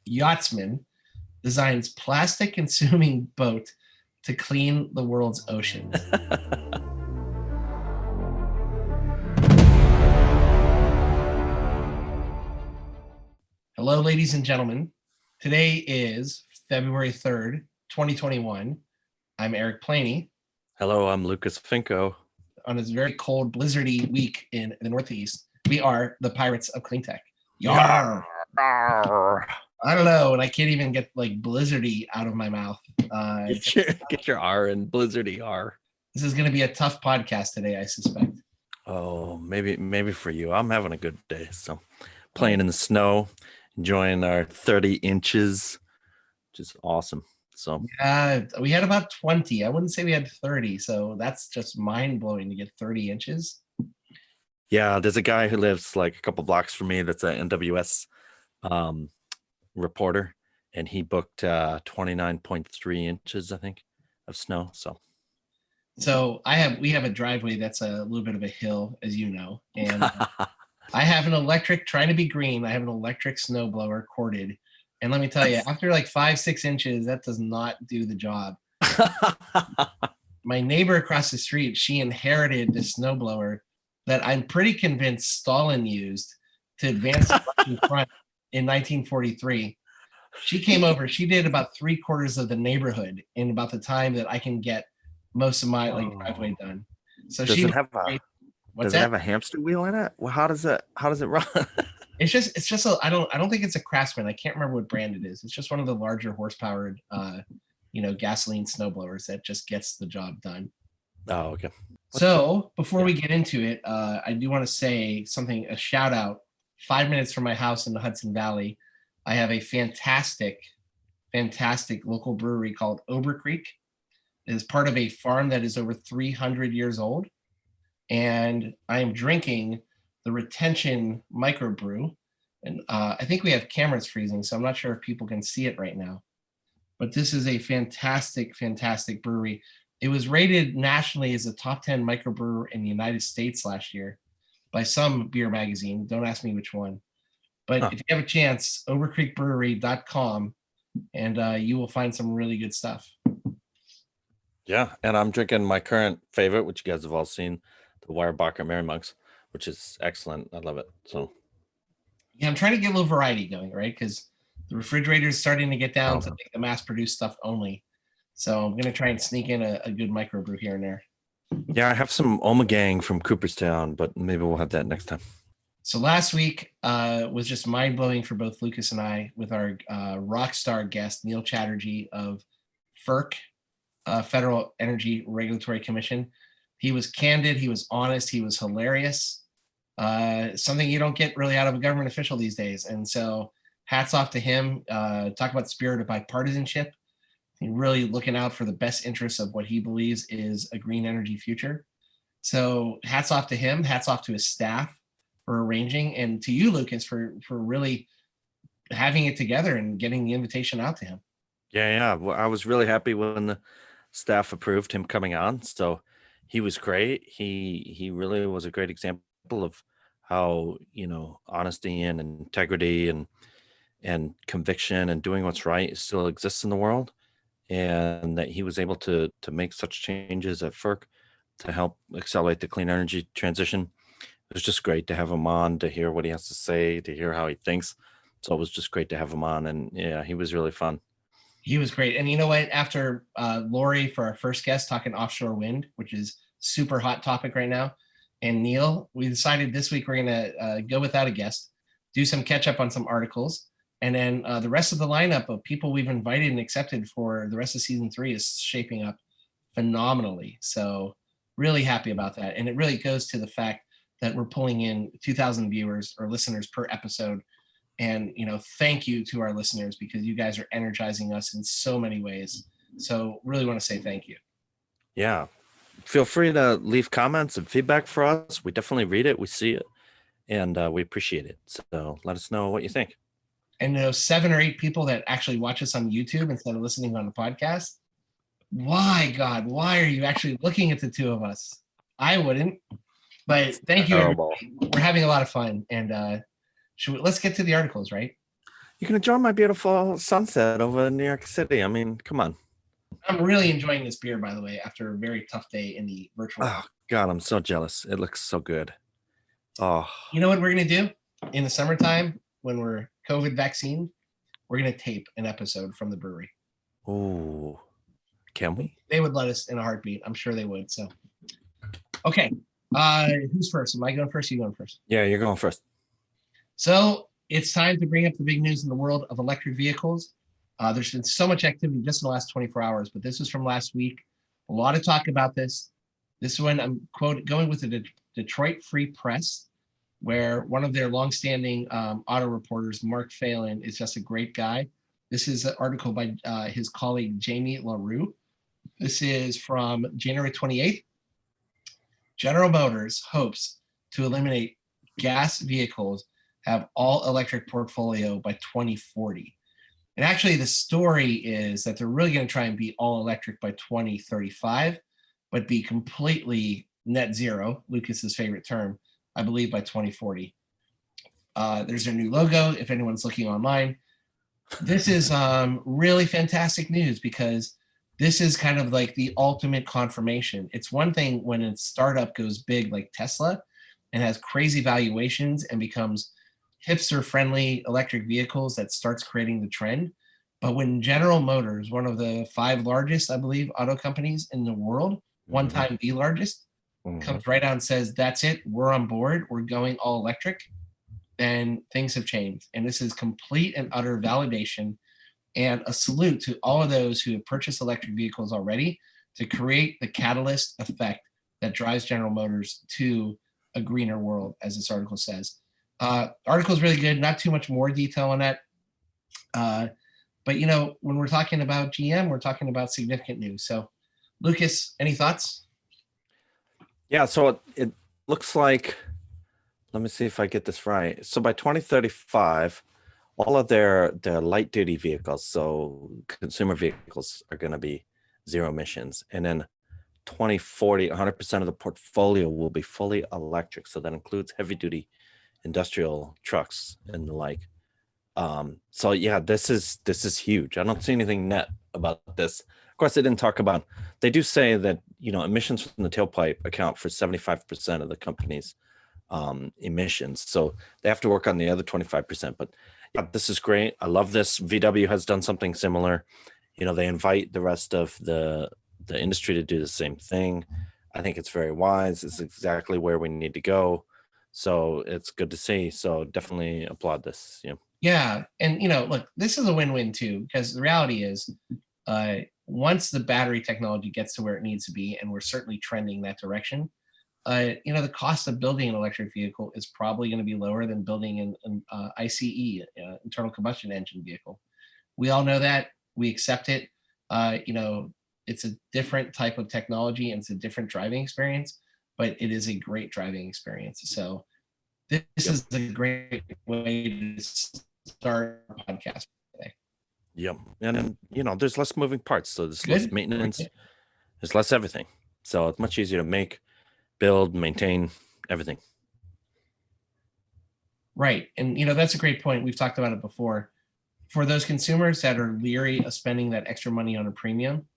yachtsman designs plastic-consuming boat to clean the world's oceans. Hello, ladies and gentlemen. Today is February 3rd, 2021. I'm Eric Planey. Hello, I'm Lucas Finko. On this very cold, blizzardy week in the Northeast, we are the Pirates of Clean Tech. Yarr! Yarr. I don't know, and I can't even get like blizzardy out of my mouth. Get your R in blizzardy R. This is going to be a tough podcast today, I suspect. Oh, maybe for you. I'm having a good day. So playing in the snow, enjoying our 30 inches, which is awesome. So yeah, we had about 20. I wouldn't say we had 30. So that's just mind blowing to get 30 inches. Yeah, there's a guy who lives like a couple blocks from me that's an NWS reporter, and he booked 29.3 inches, I think, of snow. So we have a driveway that's a little bit of a hill, as you know, and I have an electric, trying to be green, I have an electric snowblower corded. And let me tell you, after like 5-6 inches, that does not do the job. My neighbor across the street, she inherited this snowblower that I'm pretty convinced Stalin used to advance the Russian front in 1943. She came over, she did about 3/4 of the neighborhood in about the time that I can get most of my driveway done. So does it have a hamster wheel in it? Well, how does it run? It's just I don't think it's a Craftsman. I can't remember what brand it is. It's just one of the larger horsepowered gasoline snowblowers that just gets the job done. Oh, okay. So before we get into it, I do want to say something, a shout out. 5 minutes from my house in the Hudson Valley, I have a fantastic local brewery called Ober Creek. It is part of a farm that is over 300 years old. And I am drinking the Retention microbrew. And I think we have cameras freezing, so I'm not sure if people can see it right now. But this is a fantastic brewery. It was rated nationally as a top 10 microbrewer in the United States last year by some beer magazine. Don't ask me which one. But if you have a chance, overcreekbrewery.com, and you will find some really good stuff. Yeah, and I'm drinking my current favorite, which you guys have all seen, the Weyerbacher Mary Mugs, which is excellent. I love it. So yeah, I'm trying to get a little variety going, right? Because the refrigerator is starting to get down to like the mass-produced stuff only. So I'm going to try and sneak in a good microbrew here and there. Yeah, I have some Omegang from Cooperstown, but maybe we'll have that next time. So last week was just mind-blowing for both Lucas and I with our rock star guest, Neil Chatterjee of FERC, Federal Energy Regulatory Commission. He was candid, he was honest, he was hilarious. Something you don't get really out of a government official these days. And so hats off to him. Talk about the spirit of bipartisanship. Really looking out for the best interests of what he believes is a green energy future. So hats off to him, hats off to his staff for arranging, and to you, Lucas, for really having it together and getting the invitation out to him. Yeah. Well, I was really happy when the staff approved him coming on. So he was great. He really was a great example of how, honesty and integrity and conviction and doing what's right still exists in the world. And that he was able to make such changes at FERC to help accelerate the clean energy transition. It was just great to have him on, to hear what he has to say, to hear how he thinks. So it was just great to have him on. And yeah, he was really fun. He was great. And you know what? After Lori, for our first guest, talking offshore wind, which is super hot topic right now, and Neil, we decided this week we're going to go without a guest, do some catch up on some articles. And then the rest of the lineup of people we've invited and accepted for the rest of season 3 is shaping up phenomenally. So really happy about that. And it really goes to the fact that we're pulling in 2,000 viewers or listeners per episode. And, thank you to our listeners, because you guys are energizing us in so many ways. So really want to say thank you. Yeah. Feel free to leave comments and feedback for us. We definitely read it. We see it. And we appreciate it. So let us know what you think. And 7 or 8 people that actually watch us on YouTube instead of listening on the podcast. Why, God, why are you actually looking at the two of us? I wouldn't. But thank you, everybody. We're having a lot of fun. And let's get to the articles, right? You can enjoy my beautiful sunset over New York City. I mean, come on. I'm really enjoying this beer, by the way, after a very tough day in the virtual. Oh God, I'm so jealous. It looks so good. Oh, You know what we're gonna do in the summertime when we're COVID vaccine? We're gonna tape an episode from the brewery. ooh, can we? They would let us in a heartbeat. I'm sure they would. So, okay, who's first? Am I going first? Or you going first? Yeah, you're going first. So it's time to bring up the big news in the world of electric vehicles. There's been so much activity just in the last 24 hours, but this is from last week. A lot of talk about this. This one, I'm going with the Detroit Free Press, where one of their longstanding auto reporters, Mark Phelan, is just a great guy. This is an article by his colleague, Jamie LaRue. This is from January 28th. General Motors hopes to eliminate gas vehicles, have all electric portfolio by 2040. And actually, the story is that they're really going to try and be all electric by 2035, but be completely net zero, Lucas's favorite term, I believe, by 2040. There's their new logo, if anyone's looking online. This is really fantastic news because this is kind of like the ultimate confirmation. It's one thing when a startup goes big like Tesla and has crazy valuations and becomes hipster-friendly electric vehicles that starts creating the trend. But when General Motors, one of the 5 largest, I believe, auto companies in the world, one time the largest, comes right out and says, that's it, we're on board, we're going all electric, then things have changed. And this is complete and utter validation and a salute to all of those who have purchased electric vehicles already to create the catalyst effect that drives General Motors to a greener world, as this article says. Article is really good, not too much more detail on that. But, you know, when we're talking about GM, we're talking about significant news. So, Lucas, any thoughts? Yeah, so it looks like, let me see if I get this right. So by 2035, all of their light duty vehicles, so consumer vehicles, are going to be zero emissions. And then 2040, 100% of the portfolio will be fully electric. So that includes heavy duty industrial trucks and the like. So yeah, this is huge. I don't see anything net about this. Of course, they didn't talk about, they do say that, you know, emissions from the tailpipe account for 75% of the company's emissions. So they have to work on the other 25%. But yeah, this is great. I love this. VW has done something similar. You know, they invite the rest of the industry to do the same thing. I think it's very wise. It's exactly where we need to go. So it's good to see. So definitely applaud this. Yeah. Yeah. And, you know, look, this is a win-win too, because the reality is once the battery technology gets to where it needs to be, and we're certainly trending that direction, you know, the cost of building an electric vehicle is probably going to be lower than building an ICE, internal combustion engine vehicle. We all know that. We accept it. You know, it's a different type of technology and it's a different driving experience, but it is a great driving experience. So this is a great way to start a podcast today. Yep. And then, you know, there's less moving parts. So there's Good. less maintenance, there's less everything. So it's much easier to make, build, maintain, everything. Right. And, you know, that's a great point. We've talked about it before. For those consumers that are leery of spending that extra money on a premium,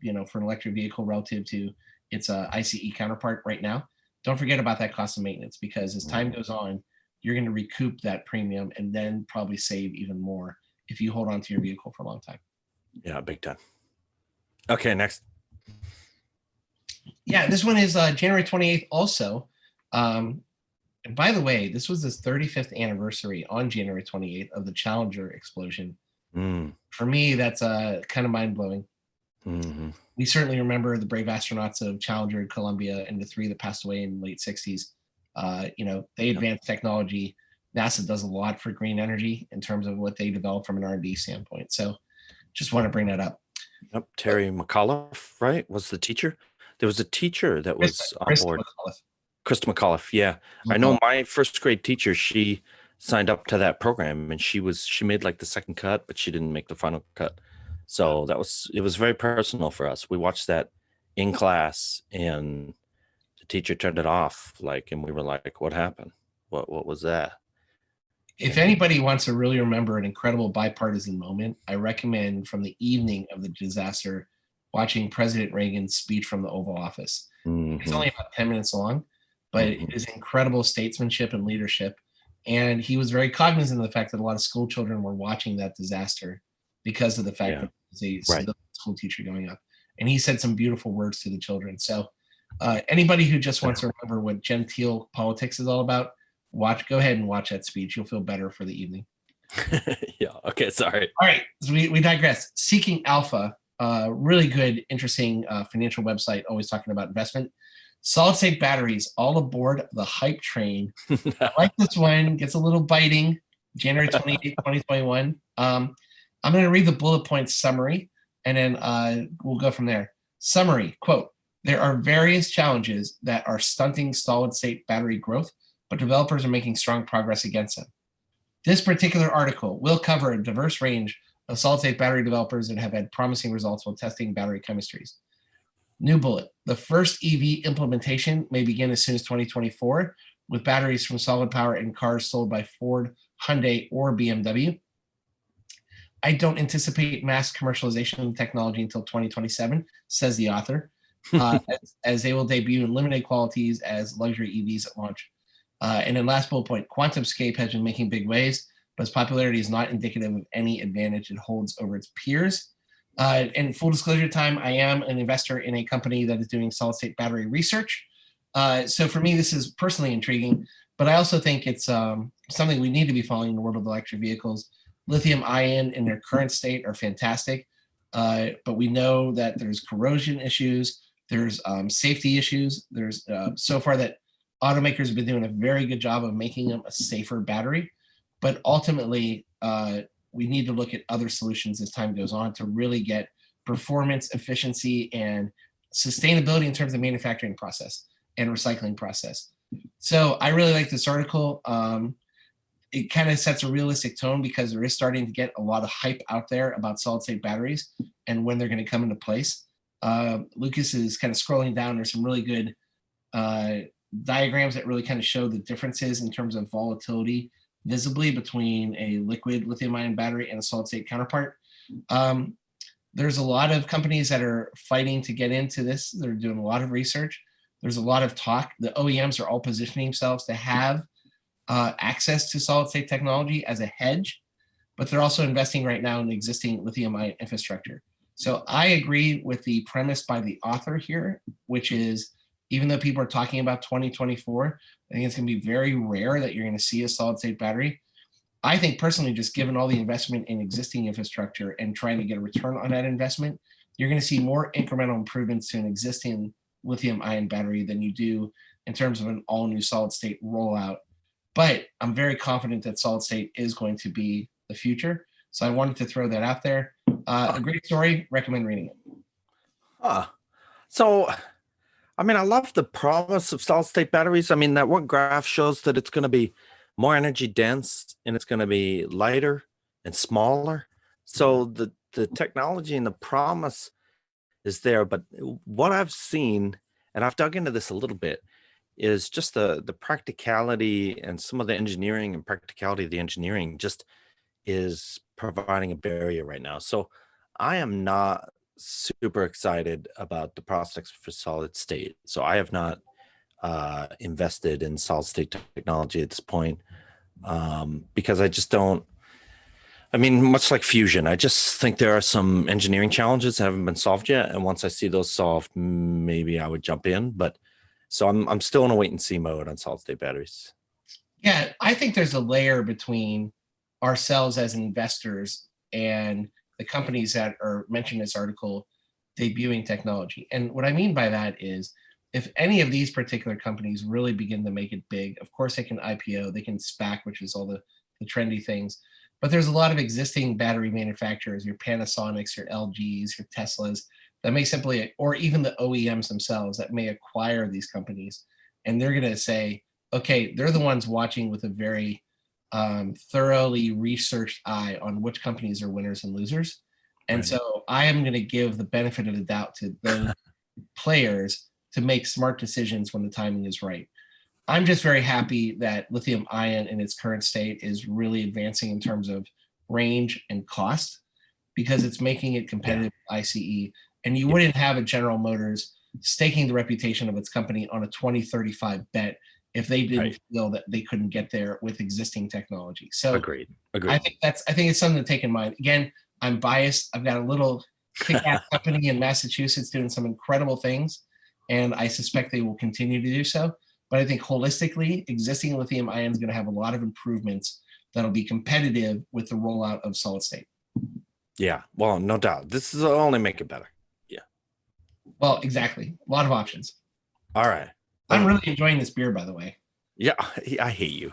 you know, for an electric vehicle relative to its ICE counterpart right now, don't forget about that cost of maintenance, because as time goes on, you're going to recoup that premium and then probably save even more if you hold on to your vehicle for a long time. Yeah, big time. Okay, next. Yeah, this one is January 28th also. And by the way, this was the 35th anniversary on January 28th of the Challenger explosion. For me, that's kind of mind-blowing. We certainly remember the brave astronauts of Challenger and Columbia and the 3 that passed away in the late 60s. You know, they advanced technology. NASA does a lot for green energy in terms of what they developed from an R&D standpoint. So just want to bring that up. Yep, Terry McAuliffe, right, was the teacher. There was a teacher that was on board. Krista McAuliffe, yeah. I know my first grade teacher, she signed up to that program and she made like the second cut, but she didn't make the final cut. So it was very personal for us. We watched that in class and the teacher turned it off, like, and we were like, what happened? What was that? If anybody wants to really remember an incredible bipartisan moment, I recommend from the evening of the disaster watching President Reagan's speech from the Oval Office. It's only about 10 minutes long, but it is incredible statesmanship and leadership. And he was very cognizant of the fact that a lot of school children were watching that disaster because of the fact that there was a civilian school teacher going up. And he said some beautiful words to the children. So anybody who just wants to remember what genteel politics is all about, go ahead and watch that speech. You'll feel better for the evening. Yeah. Okay. Sorry. All right. So we digress. Seeking Alpha, really good, interesting financial website, always talking about investment. Solid state batteries, all aboard the hype train. I like this one. Gets a little biting. January 28th, 2021. I'm going to read the bullet point summary, and then we'll go from there. Summary, quote, there are various challenges that are stunting solid state battery growth, but developers are making strong progress against them. This particular article will cover a diverse range of solid state battery developers that have had promising results while testing battery chemistries. New bullet, the first EV implementation may begin as soon as 2024 with batteries from Solid Power in cars sold by Ford, Hyundai, or BMW. I don't anticipate mass commercialization of the technology until 2027, says the author, as they will debut in limited quantities as luxury EVs at launch. And then last bullet point, QuantumScape has been making big waves, but its popularity is not indicative of any advantage it holds over its peers. And full disclosure time, I am an investor in a company that is doing solid state battery research. So for me, this is personally intriguing, but I also think it's something we need to be following in the world of electric vehicles. Lithium ion in their current state are fantastic, but we know that there's corrosion issues, there's safety issues. There's so far that automakers have been doing a very good job of making them a safer battery, but ultimately, we need to look at other solutions as time goes on to really get performance, efficiency, and sustainability in terms of manufacturing process and recycling process. So I really like this article. It kind of sets a realistic tone because there is starting to get a lot of hype out there about solid state batteries and when they're going to come into place. Lucas is kind of scrolling down. There's some really good diagrams that really kind of show the differences in terms of volatility visibly between a liquid lithium ion battery and a solid state counterpart. There's a lot of companies that are fighting to get into this. They're doing a lot of research. There's a lot of talk. The OEMs are all positioning themselves to have access to solid state technology as a hedge, but they're also investing right now in existing lithium ion infrastructure. So I agree with the premise by the author here, which is even though people are talking about 2024, I think it's going to be very rare that you're going to see a solid state battery. I think personally, just given all the investment in existing infrastructure and trying to get a return on that investment, you're going to see more incremental improvements to an existing lithium ion battery than you do in terms of an all new solid state rollout. But I'm very confident that solid state is going to be the future. So I wanted to throw that out there. A great story, recommend reading it. So, I mean, I love the promise of solid state batteries. I mean, that one graph shows that it's going to be more energy dense and it's going to be lighter and smaller. So the technology and the promise is there. But what I've seen, and I've dug into this a little bit, is just the practicality and some of the engineering and practicality of the engineering just is providing a barrier right now. So I am not super excited about the prospects for solid state. So I have not invested in solid state technology at this point because I just don't. I mean, much like fusion, I just think there are some engineering challenges that haven't been solved yet. And once I see those solved, maybe I would jump in. But so I'm still in a wait and see mode on solid state batteries. Yeah, I think there's a layer between ourselves as investors and the companies that are mentioned in this article debuting technology. And what I mean by that is if any of these particular companies really begin to make it big, of course they can IPO, they can SPAC, which is all the trendy things. But there's a lot of existing battery manufacturers, your Panasonics, your LGs, your Teslas, that may simply, or even the OEMs themselves that may acquire these companies. And they're going to say, okay, they're the ones watching with a very thoroughly researched eye on which companies are winners and losers. And Right. so I am going to give the benefit of the doubt to those players to make smart decisions when the timing is right. I'm just very happy that lithium ion in its current state is really advancing in terms of range and cost, because it's making it competitive with ICE. And you wouldn't have a General Motors staking the reputation of its company on a 2035 bet if they didn't feel that they couldn't get there with existing technology. So Agreed. I think it's something to take in mind. Again, I'm biased. I've got a little kick-ass company in Massachusetts doing some incredible things, and I suspect they will continue to do so. But I think holistically, existing lithium ion is going to have a lot of improvements that'll be competitive with the rollout of solid state. Yeah, well, no doubt. This is only make it better. Yeah. Well, exactly. A lot of options. All right. I'm really enjoying this beer, by the way. Yeah, I hate you.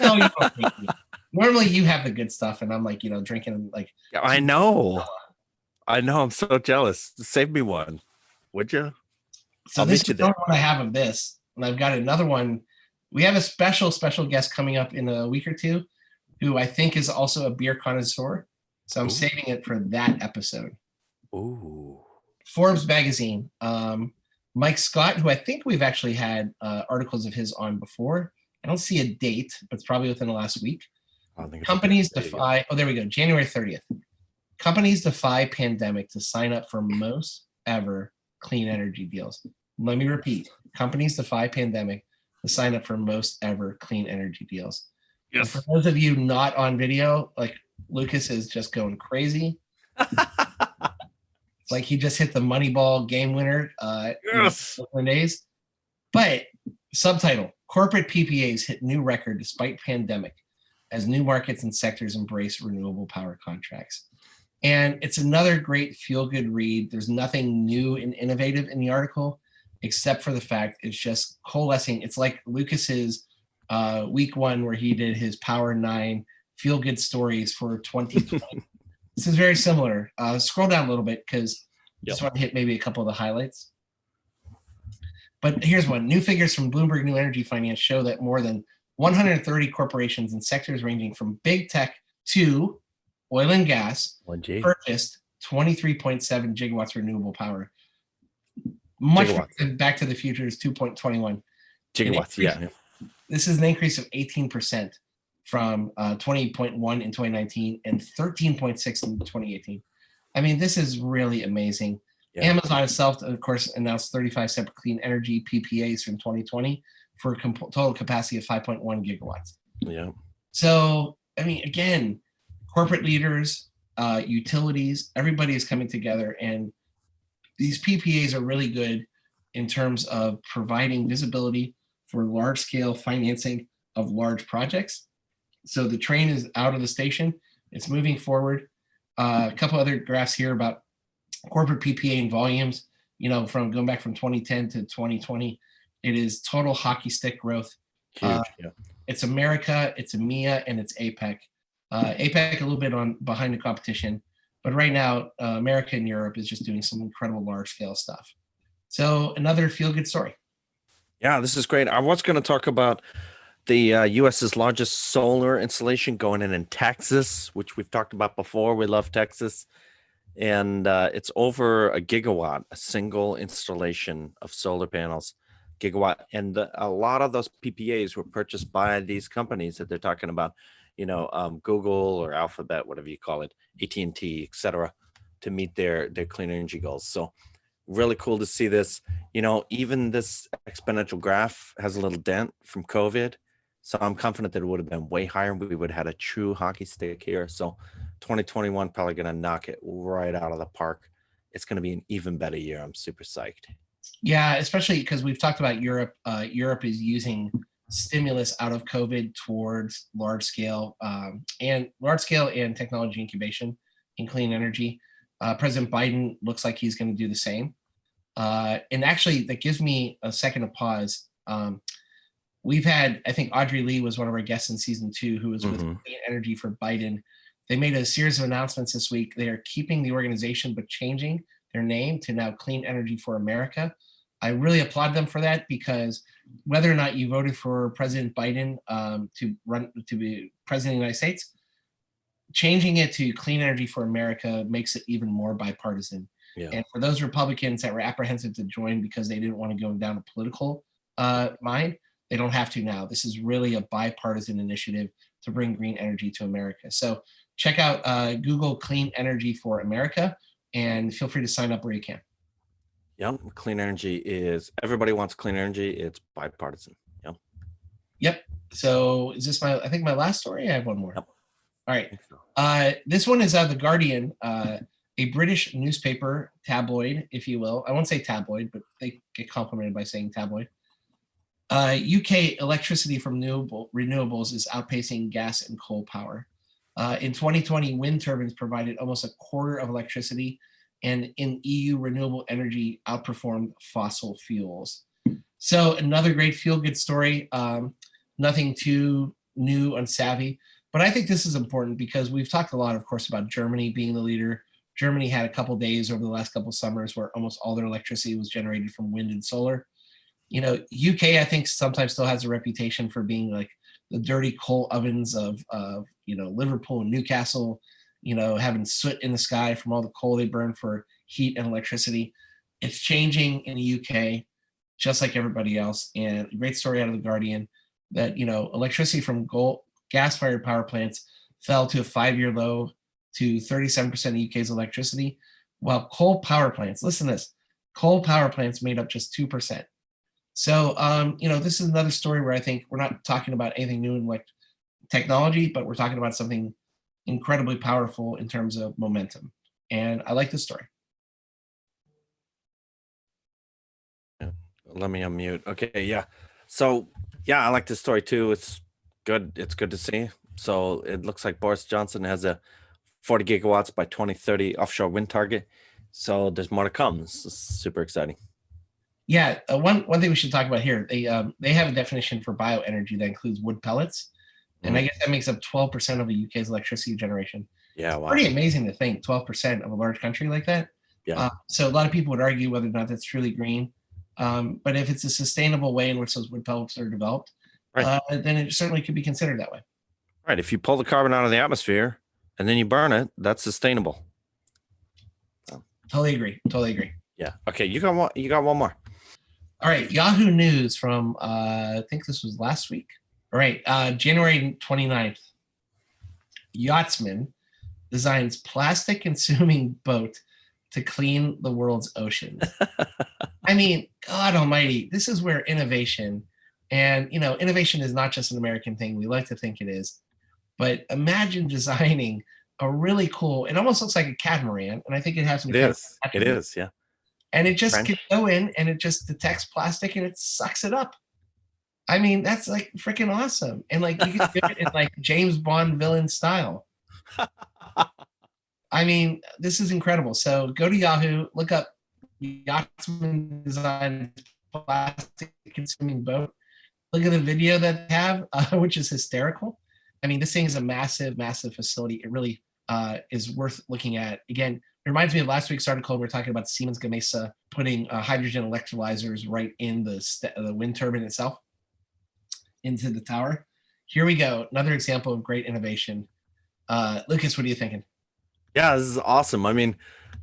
No, you don't hate me. Normally you have the good stuff, and I'm like, drinking like. I know. I'm so jealous. Save me one, would you? So this is the one I have of this, and I've got another one. We have a special guest coming up in a week or two, who I think is also a beer connoisseur. So I'm saving it for that episode. Ooh. Forbes magazine. Mike Scott, who I think we've actually had articles of his on before. I don't see a date, but it's probably within the last week. Companies defy. Oh, there we go. January 30th. Companies defy pandemic to sign up for most ever clean energy deals. Let me repeat. Companies defy pandemic to sign up for most ever clean energy deals. Yes. And for those of you not on video, like Lucas is just going crazy. Like he just hit the Moneyball game winner yes. in days. But subtitle, corporate PPAs hit new record despite pandemic as new markets and sectors embrace renewable power contracts. And it's another great feel-good read. There's nothing new and innovative in the article, except for the fact it's just coalescing. It's like Lucas's week one where he did his Power 9 feel-good stories for 2020. This is very similar. Scroll down a little bit because I just want to hit maybe a couple of the highlights. But here's one. New figures from Bloomberg New Energy Finance show that more than 130 corporations in sectors ranging from big tech to oil and gas purchased 23.7 gigawatts renewable power. Much more than Back to the Future's 2.21 gigawatts. Yeah. This is an increase of 18% from 20.1 in 2019 and 13.6 in 2018. I mean, this is really amazing. Yeah. Amazon itself, of course, announced 35 separate clean energy PPAs from 2020 for a total capacity of 5.1 gigawatts. Yeah. So, I mean, again, corporate leaders, utilities, everybody is coming together, and these PPAs are really good in terms of providing visibility for large-scale financing of large projects. So the train is out of the station. It's moving forward. A couple other graphs here about corporate PPA and volumes, from going back from 2010 to 2020. It is total hockey stick growth. Huge, It's America, it's EMEA, and it's APEC. APEC a little bit behind the competition, but right now, America and Europe is just doing some incredible large-scale stuff. So another feel-good story. Yeah, this is great. I was going to talk about the U.S.'s largest solar installation going in Texas, which we've talked about before. We love Texas. And it's over a gigawatt, a single installation of solar panels, gigawatt. And a lot of those PPAs were purchased by these companies that they're talking about, Google or Alphabet, whatever you call it, AT&T, et cetera, to meet their clean energy goals. So really cool to see this. Even this exponential graph has a little dent from COVID. So I'm confident that it would have been way higher. We would have had a true hockey stick here. So 2021 probably going to knock it right out of the park. It's going to be an even better year. I'm super psyched. Yeah, especially because we've talked about Europe. Europe is using stimulus out of COVID towards large scale and technology incubation in clean energy. President Biden looks like he's going to do the same. And actually, that gives me a second to pause. We've had, I think Audrey Lee was one of our guests in season 2, who was with Clean Energy for Biden. They made a series of announcements this week. They are keeping the organization, but changing their name to now Clean Energy for America. I really applaud them for that, because whether or not you voted for President Biden to be president of the United States, changing it to Clean Energy for America makes it even more bipartisan. Yeah. And for those Republicans that were apprehensive to join because they didn't want to go down a political mind, they don't have to now. This is really a bipartisan initiative to bring green energy to America. So check out Google Clean Energy for America, and feel free to sign up where you can. Yep. Clean energy is, everybody wants clean energy. It's bipartisan. Yep. Yep. So is this I think my last story? I have one more. Yep. All right. This one is The Guardian, a British newspaper, tabloid, if you will. I won't say tabloid, but they get complimented by saying tabloid. UK electricity from renewables is outpacing gas and coal power. In 2020, wind turbines provided almost a quarter of electricity, and in EU, renewable energy outperformed fossil fuels. So another great feel-good story. Nothing too new, unsavvy, but I think this is important because we've talked a lot, of course, about Germany being the leader. Germany had a couple days over the last couple summers where almost all their electricity was generated from wind and solar. You know, UK, I think, sometimes still has a reputation for being like the dirty coal ovens of Liverpool and Newcastle, having soot in the sky from all the coal they burn for heat and electricity. It's changing in the UK, just like everybody else. And a great story out of The Guardian that, electricity from gas-fired power plants fell to a 5-year low to 37% of UK's electricity, while coal power plants, listen to this, coal power plants made up just 2%. So, this is another story where I think we're not talking about anything new in like technology, but we're talking about something incredibly powerful in terms of momentum. And I like this story. Yeah. Let me unmute. Okay. Yeah. So, yeah, I like this story too. It's good. It's good to see. So it looks like Boris Johnson has a 40 gigawatts by 2030 offshore wind target. So there's more to come. This is super exciting. Yeah, one thing we should talk about here, they have a definition for bioenergy that includes wood pellets, and I guess that makes up 12% of the UK's electricity generation. Yeah, wow. Pretty amazing to think 12% of a large country like that. Yeah. So a lot of people would argue whether or not that's truly green, but if it's a sustainable way in which those wood pellets are developed, Right. then it certainly could be considered that way. Right. If you pull the carbon out of the atmosphere and then you burn it, that's sustainable. Totally agree. Yeah. Okay. You got one more. All right. Yahoo News from, I think this was last week. All right. January 29th. Yachtsman designs plastic consuming boat to clean the world's oceans. I mean, God almighty, this is where innovation, and innovation is not just an American thing. We like to think it is, but imagine designing a really cool, it almost looks like a catamaran, and I think it has some. It is, yeah. And it just can go in and it just detects plastic and it sucks it up. I mean, that's like freaking awesome. And like you can do it in like James Bond villain style. I mean, this is incredible. So go to Yahoo, look up Yachtsman design plastic consuming boat. Look at the video that they have, which is hysterical. I mean, this thing is a massive, massive facility. It really is worth looking at. Again, it reminds me of last week's article. We were talking about Siemens Gamesa putting hydrogen electrolyzers right in the wind turbine itself into the tower. Here we go. Another example of great innovation. Lucas, what are you thinking? Yeah, this is awesome. I mean,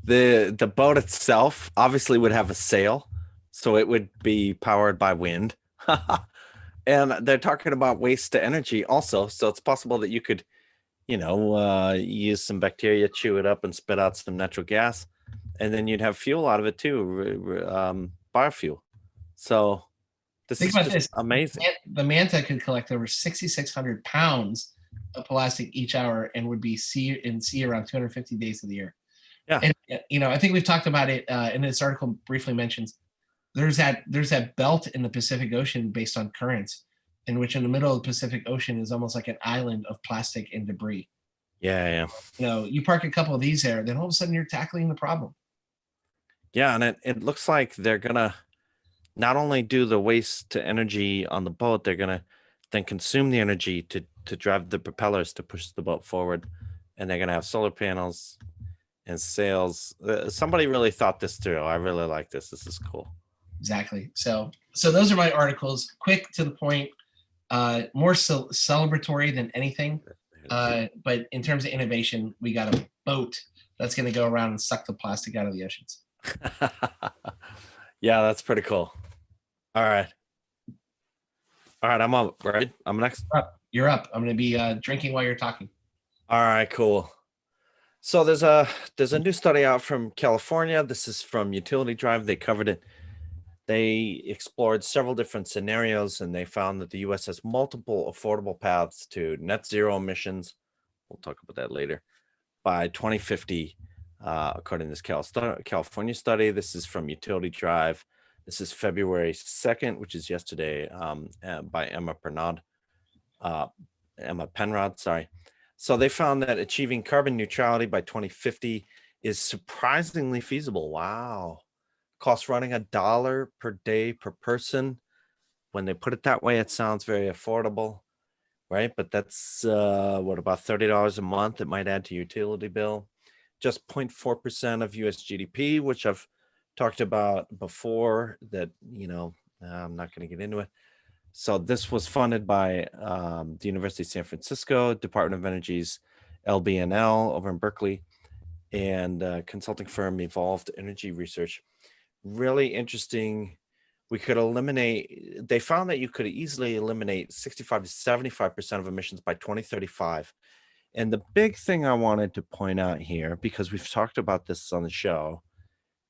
the boat itself obviously would have a sail, so it would be powered by wind. And they're talking about waste to energy also. So it's possible that you could, use some bacteria, chew it up, and spit out some natural gas, and then you'd have fuel out of it too, biofuel. So this is just amazing. The Manta could collect over 6,600 pounds of plastic each hour and would be in sea around 250 days of the year. Yeah. And I think we've talked about it in this article briefly mentions there's that belt in the Pacific Ocean based on currents, in which in the middle of the Pacific Ocean is almost like an island of plastic and debris. Yeah. You park a couple of these there, then all of a sudden you're tackling the problem. Yeah, and it looks like they're gonna not only do the waste to energy on the boat, they're gonna then consume the energy to drive the propellers to push the boat forward, and they're gonna have solar panels and sails. Somebody really thought this through. I really like this. This is cool. Exactly. So those are my articles. Quick, to the point, more celebratory than anything. But in terms of innovation, we got a boat that's going to go around and suck the plastic out of the oceans. Yeah, that's pretty cool. All right. All right, I'm up, right? I'm next. You're up. I'm going to be drinking while you're talking. All right, cool. So there's a new study out from California. This is from Utility Drive. They covered it. They explored several different scenarios, and they found that the U.S. has multiple affordable paths to net zero emissions. We'll talk about that later. By 2050, according to this California study. This is from Utility Drive. This is February 2nd, which is yesterday, by Emma Penrod, sorry. So they found that achieving carbon neutrality by 2050 is surprisingly feasible. Wow. Costs running $1 per day per person. When they put it that way, it sounds very affordable, right? But that's what, about $30 a month it might add to your utility bill. Just 0.4% of US GDP, which I've talked about before, that, I'm not going to get into it. So this was funded by the University of San Francisco, Department of Energy's LBNL over in Berkeley, and consulting firm Evolved Energy Research. Really interesting. They found that you could easily eliminate 65 to 75% of emissions by 2035. And the big thing I wanted to point out here, because we've talked about this on the show,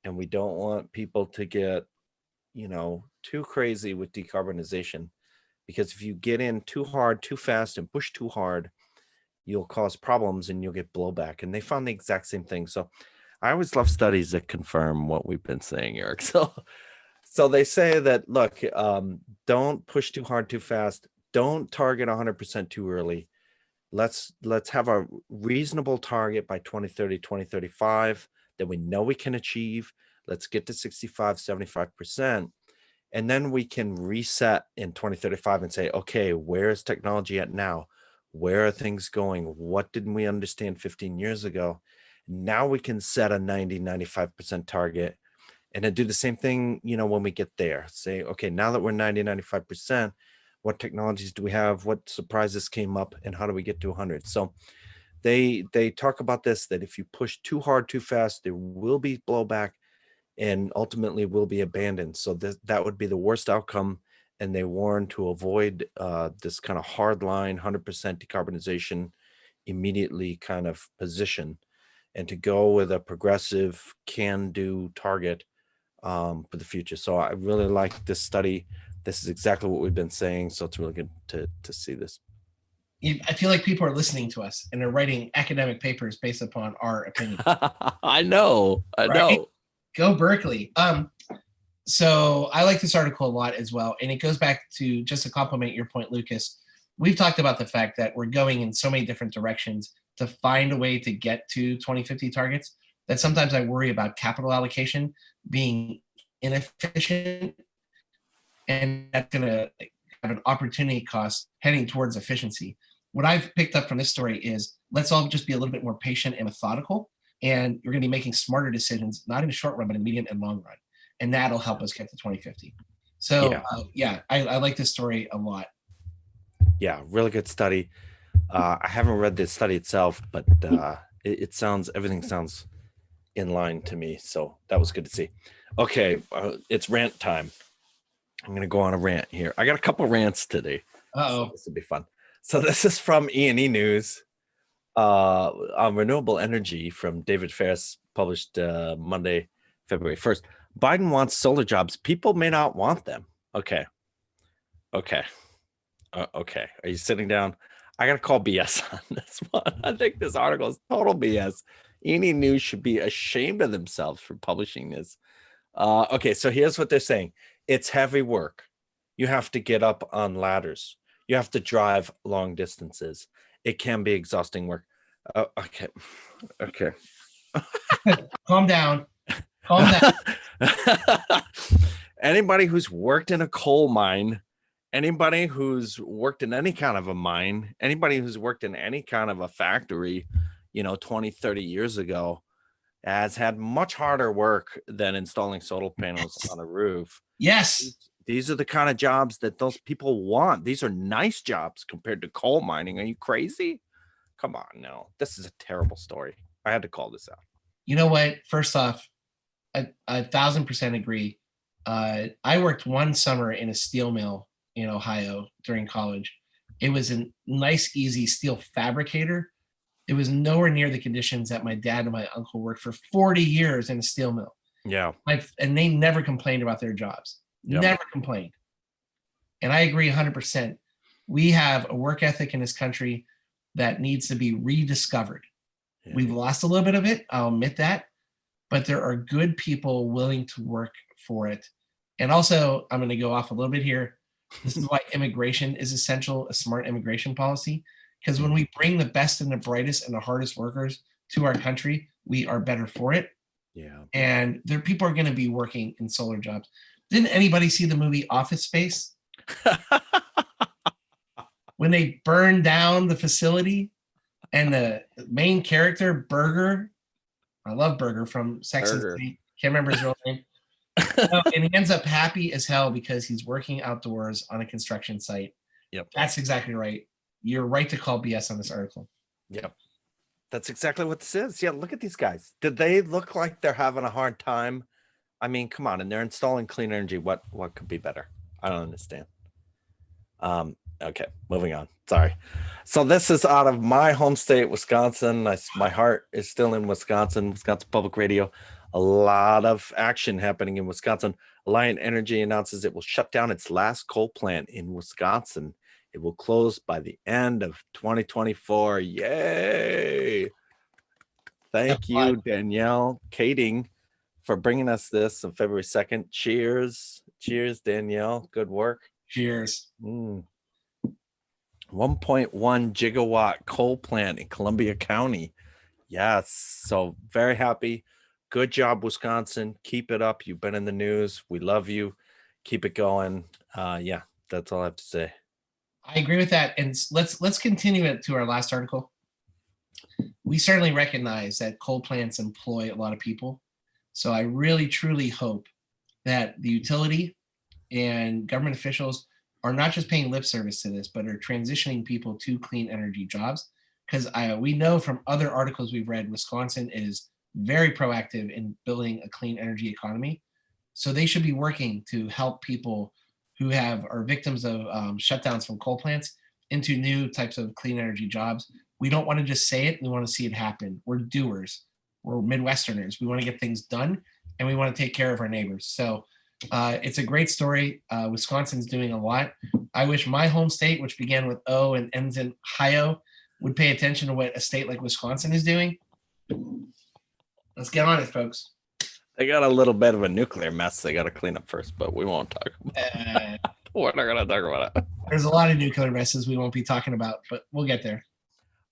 and we don't want people to get, too crazy with decarbonization, because if you get in too hard, too fast, and push too hard, you'll cause problems and you'll get blowback. And they found the exact same thing. So I always love studies that confirm what we've been saying, Eric. So they say that, look, don't push too hard, too fast. Don't target 100% too early. Let's have a reasonable target by 2030, 2035 that we know we can achieve. Let's get to 65, 75%. And then we can reset in 2035 and say, okay, where is technology at now? Where are things going? What didn't we understand 15 years ago? Now we can set a 90, 95% target and then do the same thing, when we get there. Say, okay, now that we're 90, 95%, what technologies do we have? What surprises came up? And how do we get to 100? So they talk about this, that if you push too hard, too fast, there will be blowback and ultimately will be abandoned. So that would be the worst outcome. And they warn to avoid this kind of hard line, 100% decarbonization immediately kind of position, and to go with a progressive can-do target for the future. So I really like this study. This is exactly what we've been saying. So it's really good to see this. I feel like people are listening to us and they're writing academic papers based upon our opinion. I know. Go Berkeley. So I like this article a lot as well. And it goes back to, just to complement your point, Lucas, we've talked about the fact that we're going in so many different directions to find a way to get to 2050 targets that sometimes I worry about capital allocation being inefficient, and that's going to have an opportunity cost heading towards efficiency. What I've picked up from this story is, let's all just be a little bit more patient and methodical, and you're going to be making smarter decisions, not in the short run, but in the medium and long run. And that'll help us get to 2050. So I like this story a lot. Yeah, really good study. I haven't read the study itself, but everything sounds in line to me. So that was good to see. Okay, it's rant time. I'm going to go on a rant here. I got a couple rants today. So this will be fun. So this is from E&E News on renewable energy from David Ferris, published Monday, February 1st. Biden wants solar jobs. People may not want them. Okay. Are you sitting down? I got to call BS on this one. I think this article is total BS. E&E News should be ashamed of themselves for publishing this. Okay, so here's what they're saying. It's heavy work. You have to get up on ladders. You have to drive long distances. It can be exhausting work. Okay. Calm down. Anybody who's worked in a coal mine, anybody who's worked in any kind of a mine, anybody who's worked in any kind of a factory, 20, 30 years ago, has had much harder work than installing solar panels on a roof. Yes. These are the kind of jobs that those people want. These are nice jobs compared to coal mining. Are you crazy? Come on, no. This is a terrible story. I had to call this out. You know what? First off, I 1,000% agree. I worked one summer in a steel mill in Ohio during college. It was a nice, easy steel fabricator. It was nowhere near the conditions that my dad and my uncle worked for 40 years in a steel mill. Yeah. And they never complained about their jobs. Yep. Never complained. And I agree 100%. We have a work ethic in this country that needs to be rediscovered. Yeah. We've lost a little bit of it, I'll admit that, but there are good people willing to work for it. And also, I'm going to go off a little bit here. This is why immigration is essential, a smart immigration policy, because when we bring the best and the brightest and the hardest workers to our country, we are better for it. Yeah. And there people are going to be working in solar jobs. Didn't anybody see the movie Office Space? When they burned down the facility and the main character, Berger, I love Berger from Sex and the City, can't remember his real name. And he ends up happy as hell because he's working outdoors on a construction site. Yep. That's exactly right. You're right to call BS on this article. Yep. That's exactly what this is. Yeah, look at these guys. Did they look like they're having a hard time? I mean, come on, and they're installing clean energy. What could be better? I don't understand. Okay, moving on. Sorry. So this is out of my home state, Wisconsin. My heart is still in Wisconsin Public Radio. A lot of action happening in Wisconsin. Alliant Energy announces it will shut down its last coal plant in Wisconsin. It will close by the end of 2024. Yay! Thank you, Danielle Kading, for bringing us this on February 2nd. Cheers. Cheers, Danielle. Good work. Cheers. 1.1 gigawatt coal plant in Columbia County. Yes. So very happy. Good job, Wisconsin. Keep it up. You've been in the news. We love you. Keep it going. Yeah, that's all I have to say. I agree with that. And let's continue it to our last article. We certainly recognize that coal plants employ a lot of people. So I really, truly hope that the utility and government officials are not just paying lip service to this, but are transitioning people to clean energy jobs. Because we know from other articles we've read, Wisconsin is very proactive in building a clean energy economy. So they should be working to help people who are victims of shutdowns from coal plants into new types of clean energy jobs. We don't want to just say it, we want to see it happen. We're doers. We're Midwesterners. We want to get things done and we want to take care of our neighbors. So it's a great story. Wisconsin's doing a lot. I wish my home state, which began with O and ends in Ohio, would pay attention to what a state like Wisconsin is doing. Let's get on it, folks. They got a little bit of a nuclear mess they got to clean up first, but we won't talk about it. We're not going to talk about it. There's a lot of nuclear messes we won't be talking about, but we'll get there.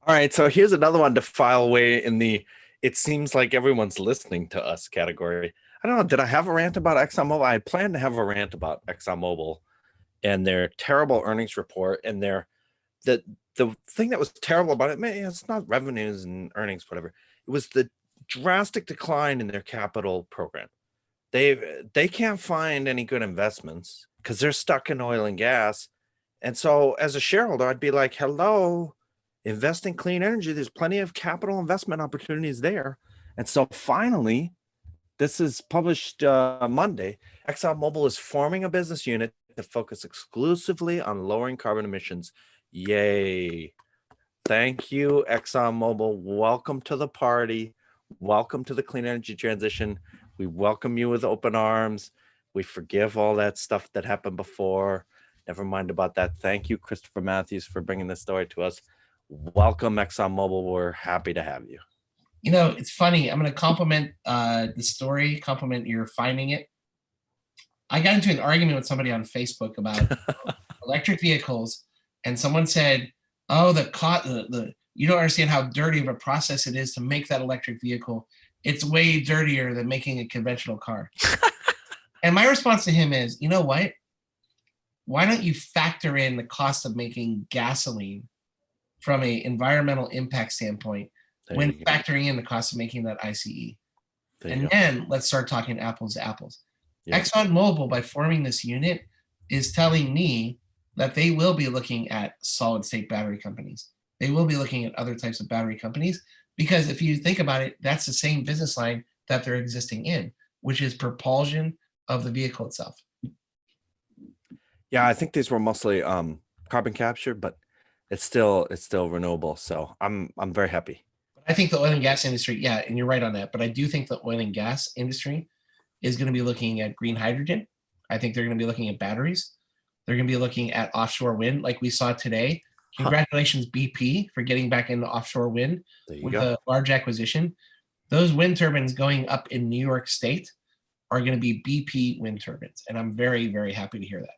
All right, so here's another one to file away in the it seems like everyone's listening to us category. I don't know, did I have a rant about ExxonMobil? I planned to have a rant about ExxonMobil and their terrible earnings report and the thing that was terrible about it, man, it's not revenues and earnings, whatever. It was the drastic decline in their capital program. They can't find any good investments because they're stuck in oil and gas. And so as a shareholder, I'd be like, hello, invest in clean energy. There's plenty of capital investment opportunities there. And so finally, this is published Monday, ExxonMobil is forming a business unit to focus exclusively on lowering carbon emissions. Yay. Thank you, ExxonMobil. Welcome to the party. Welcome to the clean energy transition. We welcome you with open arms. We forgive all that stuff that happened before. Never mind about that. Thank you, Christopher Matthews, for bringing this story to us. Welcome, ExxonMobil. We're happy to have you. You know, it's funny. I'm going to compliment the story, compliment your finding it. I got into an argument with somebody on Facebook about electric vehicles, and someone said, "Oh, you don't understand how dirty of a process it is to make that electric vehicle. It's way dirtier than making a conventional car." And my response to him is, you know what? Why don't you factor in the cost of making gasoline from an environmental impact standpoint when factoring in the cost of making that ICE? And then let's start talking apples to apples. Yep. ExxonMobil, by forming this unit, is telling me that they will be looking at solid state battery companies. They will be looking at other types of battery companies, because if you think about it, that's the same business line that they're existing in, which is propulsion of the vehicle itself. Yeah, I think these were mostly carbon capture, but it's still renewable. So I'm very happy. I think the oil and gas industry, yeah, and you're right on that. But I do think the oil and gas industry is going to be looking at green hydrogen. I think they're going to be looking at batteries. They're going to be looking at offshore wind, like we saw today. Huh, Congratulations, BP, for getting back into offshore wind there you with go. a large acquisition. Those wind turbines going up in New York State are going to be BP wind turbines, and I'm very, very happy to hear that.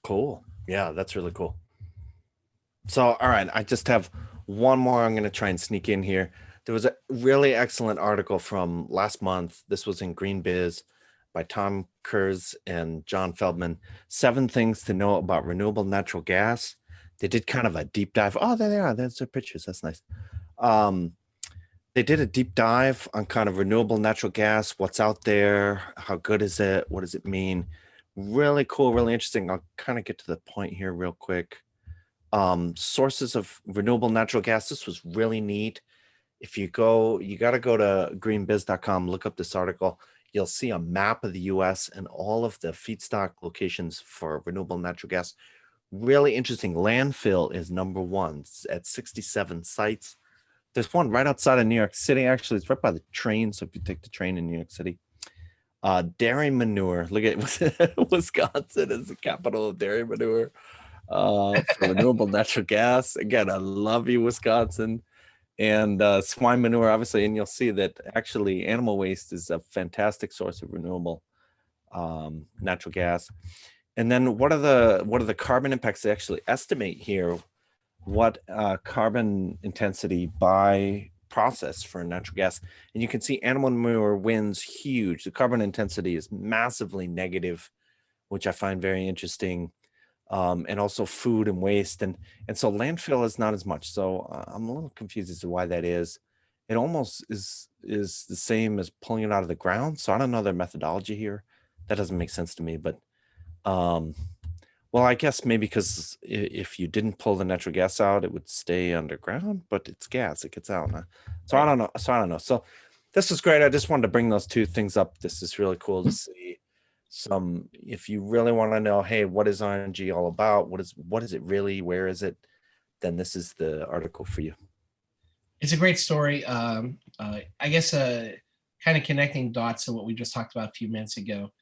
Cool. Yeah, that's really cool. So, all right, I just have one more I'm going to try and sneak in here. There was a really excellent article from last month. This was in Green Biz by Tom Kurz and John Feldman. 7 things to know about renewable natural gas. They did kind of a deep dive. Oh, there they are. There's their pictures. That's nice. Um, they did a deep dive on kind of renewable natural gas, what's out there, how good is it, what does it mean? Really cool, really interesting. I'll kind of get to the point here real quick. Sources of renewable natural gas. This was really neat. If you got to go to greenbiz.com, look up this article. You'll see a map of the US and all of the feedstock locations for renewable natural gas. Really interesting. Landfill is number 1 at 67 sites. There's one right outside of New York City. Actually, it's right by the train. So if you take the train in New York City, dairy manure. Look at Wisconsin is the capital of dairy manure for renewable natural gas. Again, I love you, Wisconsin. And swine manure, obviously. And you'll see that actually animal waste is a fantastic source of renewable natural gas. And then what are the carbon impacts they actually estimate here? What carbon intensity by process for natural gas. And you can see animal manure wins huge. The carbon intensity is massively negative, which I find very interesting. And also food and waste. And so landfill is not as much. So I'm a little confused as to why that is. It almost is the same as pulling it out of the ground. So I don't know their methodology here. That doesn't make sense to me. But um, well, I guess maybe because if you didn't pull the natural gas out, it would stay underground, but it's gas, it gets out. So I Right. don't know. So I don't know. So this is great. I just wanted to bring those 2 things up. This is really cool to see some, if you really want to know, hey, what is RNG all about? What is it really? Where is it? Then this is the article for you. It's a great story. I guess kind of connecting dots to what we just talked about a few minutes ago.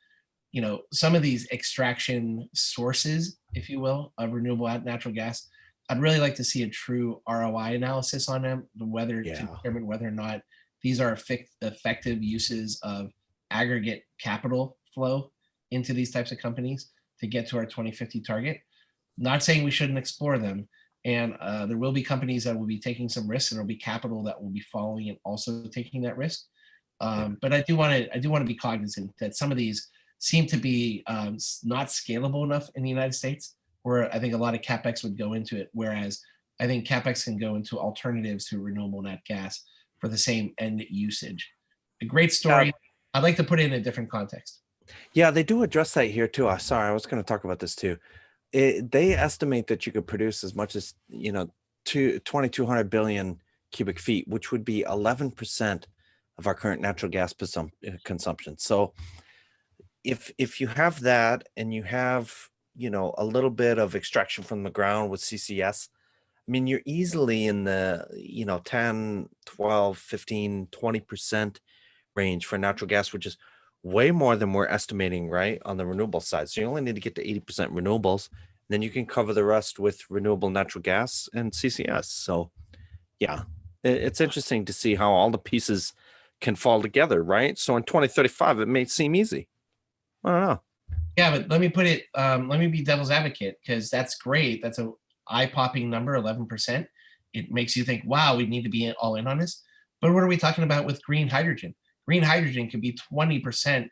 Some of these extraction sources, if you will, of renewable natural gas, I'd really like to see a true ROI analysis on them, to Yeah. determine whether or not these are effective uses of aggregate capital flow into these types of companies to get to our 2050 target. Not saying we shouldn't explore them. And there will be companies that will be taking some risks, and there'll be capital that will be following and also taking that risk. But I do want to be cognizant that some of these seem to be not scalable enough in the United States, where I think a lot of capex would go into it. Whereas I think capex can go into alternatives to renewable nat gas for the same end usage. A great story. I'd like to put it in a different context. Yeah, they do address that here too. Sorry, I was going to talk about this too. They estimate that you could produce as much as 2,200 billion cubic feet, which would be 11% of our current natural gas consumption. So if you have that and you have a little bit of extraction from the ground with CCS, I mean, you're easily in the 10, 12, 15, 20% range for natural gas, which is way more than we're estimating, right, on the renewable side. So you only need to get to 80% renewables, and then you can cover the rest with renewable natural gas and CCS. So yeah, it's interesting to see how all the pieces can fall together, right? So in 2035, it may seem easy. I don't know. Yeah, but let me put it. Let me be devil's advocate, because that's great. That's a eye-popping number, 11%. It makes you think, wow, we need to be all in on this. But what are we talking about with green hydrogen? Green hydrogen could be 20%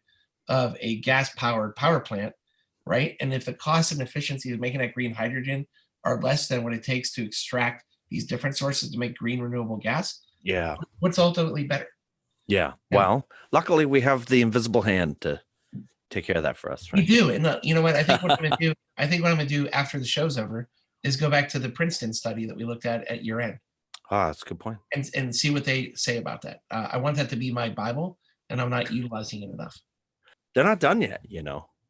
of a gas-powered power plant, right? And if the cost and efficiency of making that green hydrogen are less than what it takes to extract these different sources to make green renewable gas, Yeah. what's ultimately better? Yeah. Yeah. Well, luckily we have the invisible hand to take care of that for us, We right? do, and you know what? I think what I'm gonna do. I think what I'm gonna do after the show's over is go back to the Princeton study that we looked at year end, That's a good point. and see what they say about that. I want that to be my Bible, and I'm not utilizing it enough. They're not done yet.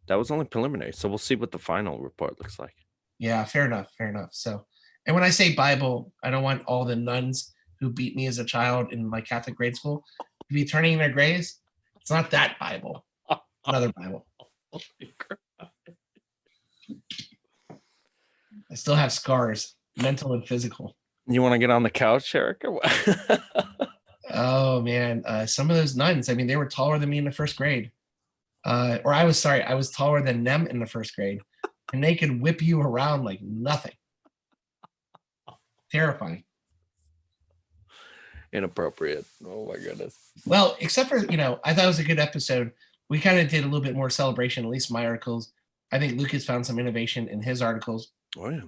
that was only preliminary. So we'll see what the final report looks like. Yeah, fair enough. Fair enough. So, and when I say Bible, I don't want all the nuns who beat me as a child in my Catholic grade school to be turning in their graves. It's not that Bible. Another Bible. I still have scars, mental and physical. You want to get on the couch, Eric? Or what? Oh man, some of those nuns. I mean, they were taller than me in the first grade. Or I was taller than them in the first grade, and they could whip you around like nothing. Terrifying. Inappropriate. Oh my goodness. Well, except for, I thought it was a good episode. We kind of did a little bit more celebration, at least my articles. I think Lucas found some innovation in his articles. Oh yeah.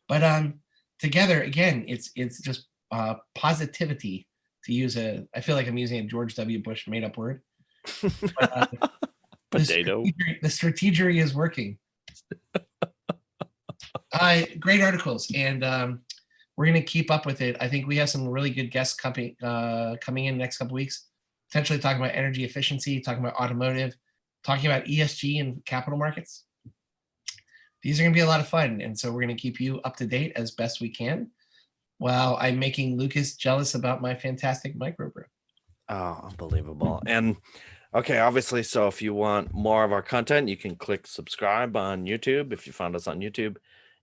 But together, again, it's just positivity, to use I feel like I'm using a George W. Bush made up word. But, Potato. The strategery is working. Great articles, and we're going to keep up with it. I think we have some really good guests coming in the next couple weeks, potentially talking about energy efficiency, talking about automotive, talking about ESG and capital markets. These are going to be a lot of fun, and so we're going to keep you up to date as best we can, while I'm making Lucas jealous about my fantastic microbrew. Oh, unbelievable. And okay, obviously, so if you want more of our content, you can click subscribe on YouTube. If you found us on YouTube,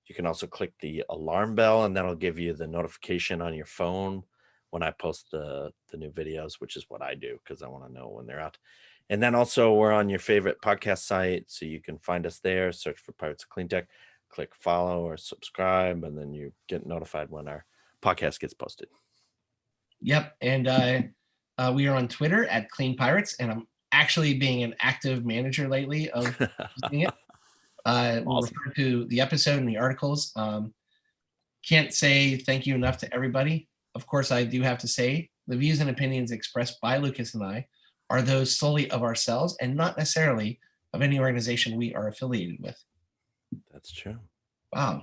you can also click the alarm bell, and that'll give you the notification on your phone when I post the new videos, which is what I do because I want to know when they're out. And then also we're on your favorite podcast site, so you can find us there, search for Pirates of Clean Tech, click follow or subscribe, and then you get notified when our podcast gets posted. Yep, and we are on Twitter at Clean Pirates, and I'm actually being an active manager lately of using it. We'll refer to the episode and the articles. Can't say thank you enough to everybody. Of course, I do have to say the views and opinions expressed by Lucas and I are those solely of ourselves and not necessarily of any organization we are affiliated with. That's true. Wow.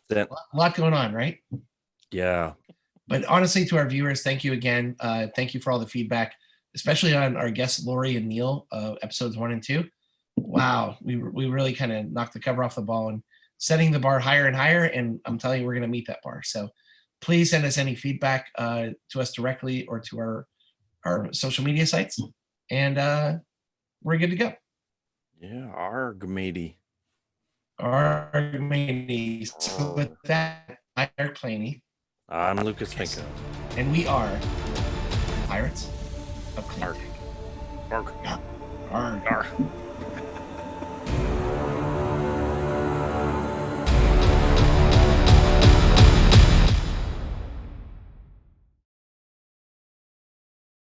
That, a lot going on, right? Yeah. But honestly, to our viewers, thank you again. Thank you for all the feedback, especially on our guests, Lori and Neil, episodes 1 and 2. Wow, we really kind of knocked the cover off the ball and setting the bar higher and higher. And I'm telling you, we're going to meet that bar. So please send us any feedback to us directly or to our social media sites. And we're good to go. Yeah, arg matey. Arg matey. So with that, I'm Eric Planey. I'm Lucas Finko. And we are Pirates of Clean Tech. Arg. Arg.